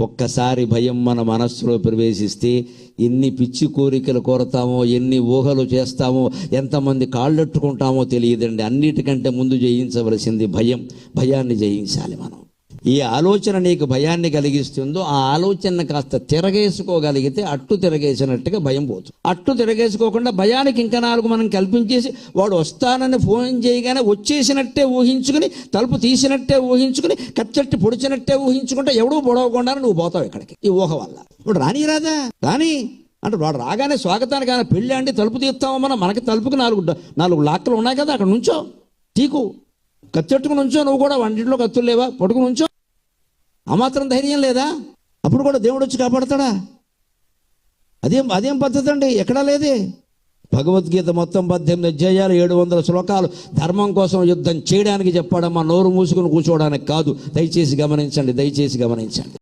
ఒక్కసారి భయం మన మనస్సులో ప్రవేశిస్తే ఎన్ని పిచ్చి కోరికలు కోరతామో, ఎన్ని ఊహలు చేస్తామో, ఎంతమంది కాళ్ళట్టుకుంటామో తెలియదండి. అన్నిటికంటే ముందు జయించవలసింది భయం. భయాన్ని జయించాలి మనం. ఏ ఆలోచన నీకు భయాన్ని కలిగిస్తుందో ఆ ఆలోచన కాస్త తిరగేసుకోగలిగితే అట్టు తిరగేసినట్టుగా భయం పోతుంది. అట్టు తిరగేసుకోకుండా భయానికి ఇంకా 4 మనం కల్పించేసి వాడు వస్తానని ఫోన్ చేయగానే వచ్చేసినట్టే ఊహించుకుని, తలుపు తీసినట్టే ఊహించుకుని, కచ్చట్టి పొడిచినట్టే ఊహించుకుంటే ఎవడూ పొడవకుండా నువ్వు పోతావు ఇక్కడికి. ఈ ఊహ వల్ల ఇప్పుడు రాని రాదా రాని అంటే వాడు రాగానే స్వాగతానికి కానీ పెళ్ళి అండి తలుపు తీస్తామో మనకి తలుపుకి 4 లాక్కలు ఉన్నాయి కదా, అక్కడ నుంచో తీకు కత్తెట్టుకుని నుంచో. నువ్వు కూడా వంటింట్లో కత్తులు లేవా, పట్టుకుని నుంచో. ఆ మాత్రం ధైర్యం లేదా? అప్పుడు కూడా దేవుడు వచ్చి కాపాడతాడా? అదేం పద్ధతి అండి, ఎక్కడా లేదే. భగవద్గీత మొత్తం 18 అధ్యాయాలు 700 శ్లోకాలు ధర్మం కోసం యుద్ధం చేయడానికి చెప్పాడమ్మా, నోరు మూసుకుని కూర్చోవడానికి కాదు. దయచేసి గమనించండి.